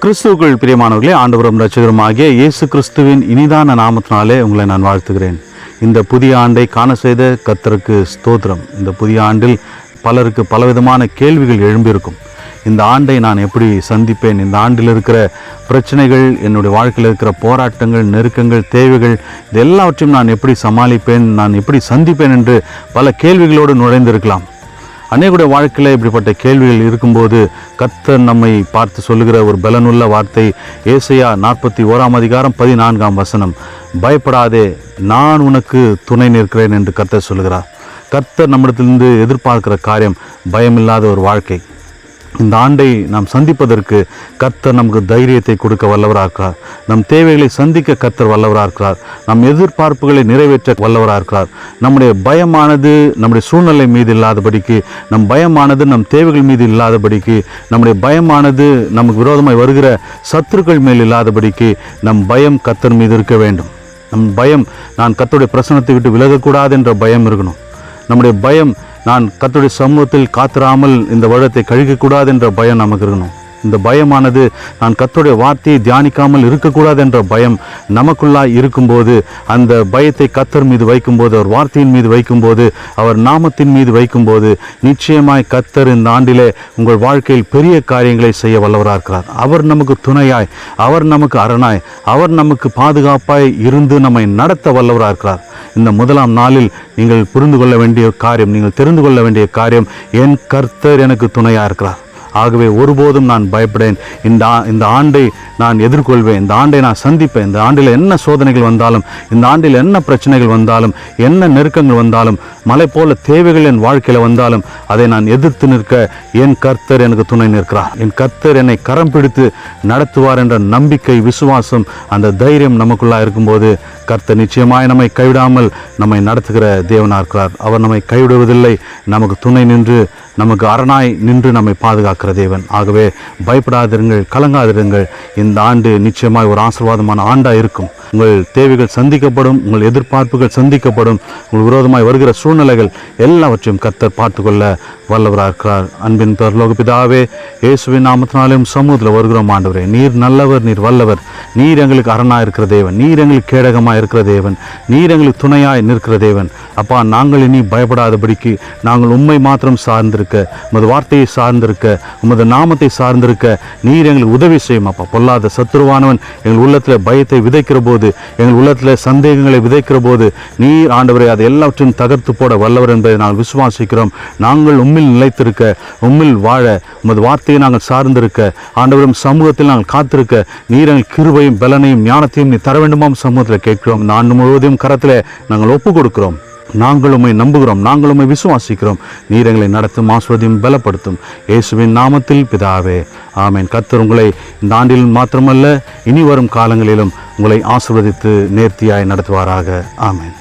கிறிஸ்துவுக்குள் பிரியமானவர்களே, ஆண்டவரும் இரட்சகருமாகிய இயேசு கிறிஸ்துவின் இனிதான நாமத்தினாலே உங்களை நான் வாழ்த்துகிறேன். இந்த புதிய ஆண்டை காண செய்த கர்த்தருக்கு ஸ்தோத்திரம். இந்த புதிய ஆண்டில் பலருக்கு பலவிதமான கேள்விகள் எழும்பியிருக்கும். இந்த ஆண்டை நான் எப்படி சந்திப்பேன்? இந்த ஆண்டில் இருக்கிற பிரச்சனைகள், என்னுடைய வாழ்க்கையில் இருக்கிற போராட்டங்கள், நெருக்கங்கள், தேவைகள், இது எல்லாவற்றையும் நான் எப்படி சமாளிப்பேன், நான் எப்படி சந்திப்பேன் என்று பல கேள்விகளோடு நுழைந்திருக்கலாம். அநேகருடைய வாழ்க்கையில் இப்படிப்பட்ட கேள்விகள் இருக்கும்போது கர்த்தர் நம்மை பார்த்து சொல்லுகிற ஒரு பலனுள்ள வார்த்தை ஏசாயா 41:14 பயப்படாதே, நான் உனக்கு துணை நிற்கிறேன் என்று கர்த்தர் சொல்லுகிறார். கர்த்தர் நம்மிடத்திலிருந்து எதிர்பார்க்கிற காரியம் பயமில்லாத ஒரு வாழ்க்கை. இந்த ஆண்டை நாம் சந்திப்பதற்கு கர்த்தர் நமக்கு தைரியத்தை கொடுக்க வல்லவராக இருக்கிறார். நம் தேவைகளை சந்திக்க கர்த்தர் வல்லவராக இருக்கிறார். நம் எதிர்பார்ப்புகளை நிறைவேற்ற வல்லவராக இருக்கிறார். நம்முடைய பயமானது நம்முடைய சூழ்நிலை மீது இல்லாதபடிக்கு, நம் பயமானது நம் தேவைகள் மீது இல்லாதபடிக்கு, நம்முடைய பயமானது நமக்கு விரோதமாய் வருகிற சத்துருக்கள் மேல் இல்லாதபடிக்கு நம் பயம் கர்த்தர் மீது இருக்க வேண்டும். நம் பயம், நான் கர்த்தருடைய பிரசன்னத்தை விட்டு விலகக்கூடாது என்ற பயம் இருக்கணும். நம்முடைய பயம், நான் கர்த்தருடைய சமூகத்தில் காத்திராமல் இந்த வருடத்தை கழிக்கக்கூடாது என்ற பயம் நமக்கு இருக்கணும். இந்த பயமானது, நான் கர்த்தருடைய வார்த்தையை தியானிக்காமல் இருக்கக்கூடாது என்ற பயம் நமக்குள்ளாய் இருக்கும்போது, அந்த பயத்தை கர்த்தர் மீது வைக்கும்போது, அவர் வார்த்தையின் மீது வைக்கும்போது, அவர் நாமத்தின் மீது வைக்கும்போது, நிச்சயமாய் கர்த்தர் இந்த ஆண்டிலே உங்கள் வாழ்க்கையில் பெரிய காரியங்களை செய்ய வல்லவராக இருக்கிறார். அவர் நமக்கு துணையாய், அவர் நமக்கு அரணாய், அவர் நமக்கு பாதுகாப்பாய் இருந்து நம்மை நடத்த வல்லவராக இருக்கிறார். இந்த முதலாம் நாளில் நீங்கள் புரிந்து கொள்ள வேண்டிய காரியம், நீங்கள் தெரிந்து கொள்ள வேண்டிய காரியம், என் கர்த்தர் எனக்கு துணையாக இருக்கிறார். ஆகவே ஒருபோதும் நான் பயப்படேன். இந்த ஆண்டை நான் எதிர்கொள்வேன். இந்த ஆண்டை நான் சந்திப்பேன். இந்த ஆண்டில் என்ன சோதனைகள் வந்தாலும், இந்த ஆண்டில் என்ன பிரச்சனைகள் வந்தாலும், என்ன நெருக்கங்கள் வந்தாலும், மலை போல தேவைகள் என் வாழ்க்கையில் வந்தாலும், அதை நான் எதிர்த்து நிற்க என் கர்த்தர் எனக்கு துணை நிற்கிறார். என் கர்த்தர் என்னை கரம் பிடித்து நடத்துவார் என்ற நம்பிக்கை, விசுவாசம், அந்த தைரியம் நமக்குள்ளாக இருக்கும்போது கர்த்தர் நிச்சயமாய் நம்மை கைவிடாமல் நம்மை நடத்துகிற தேவனாக இருக்கிறார். அவர் நம்மை கைவிடுவதில்லை. நமக்கு துணை நின்று, நமக்கு அரணாய் நின்று நம்மை பாதுகாக்கிற தேவன். ஆகவே பயப்படாதிருங்கள், கலங்காதிருங்கள். இந்த ஆண்டு நிச்சயமாய் ஒரு ஆசீர்வாதமான ஆண்டாக இருக்கும். உங்கள் தேவைகள் சந்திக்கப்படும், உங்கள் எதிர்பார்ப்புகள் சந்திக்கப்படும். உங்கள் விரோதமாய் வருகிற சூழ்நிலைகள் எல்லாவற்றையும் கர்த்தர் பார்த்துக்கொள்ள வல்லவராக இருக்கிறார். அன்பின் பரலோக பிதாவே, இயேசுவின் நாமத்தினாலும் சமூகத்தில் வருகிறோம். ஆண்டவரே, நீர் நல்லவர், நீர் வல்லவர். நீர் எங்களுக்கு அரணாக இருக்கிற தேவன், நீர் எங்களுக்கு கேடகமாக இருக்கிற தேவன், நீர் எங்களுக்கு துணையாய் நிற்கிற தேவன். அப்பா, நாங்கள் இனி பயப்படாதபடிக்கு நாங்கள் உம்மை மாத்திரம் சார்ந்திருக்க, உமது வார்த்தையை சார்ந்திருக்க, உமது நாமத்தை சார்ந்திருக்க நீர் எங்களுக்கு உதவி செய்யும். அப்பா, பொல்லாத சத்துருவானவன் எங்கள் உள்ளத்தில் பயத்தை விதைக்கிற போது, எங்கள் உள்ளத்தில் சந்தேகங்களை விதைக்கிற போது, நீர் ஆண்டவரை அதை எல்லாவற்றையும் தகர்த்து போட வல்லவர் என்பதை நாங்கள் விசுவாசிக்கிறோம். நாங்கள் உம்மில் நிலைத்திருக்க, உம்மில் வாழ, உமது வார்த்தையை நாங்கள் சார்ந்திருக்க, ஆண்டவரும் சமூகத்தில் நாங்கள் காத்திருக்க நீர் எங்கள் கிருபையும் பலனையும் ஞானத்தையும் நீ தர வேண்டுமாம் சமூகத்தில் கேட்கிறோம். இந்த ஆண்டு முழுவதையும் கரத்தில் நாங்கள் ஒப்பு கொடுக்கிறோம். நாங்கள் உம்மை நம்புகிறோம், நாங்கள் உம்மை விசுவாசிக்கிறோம். நீர் எங்களை நடத்தும், ஆசீர்வதியும், பலப்படுத்தும். இயேசுவின் நாமத்தில் பிதாவே, ஆமென். கர்த்தர் உங்களை இந்த ஆண்டில் மாத்திரமல்ல, இனி வரும் காலங்களிலும் உங்களை ஆசீர்வதித்து நேர்த்தியாய் நடத்துவாராக. ஆமென்.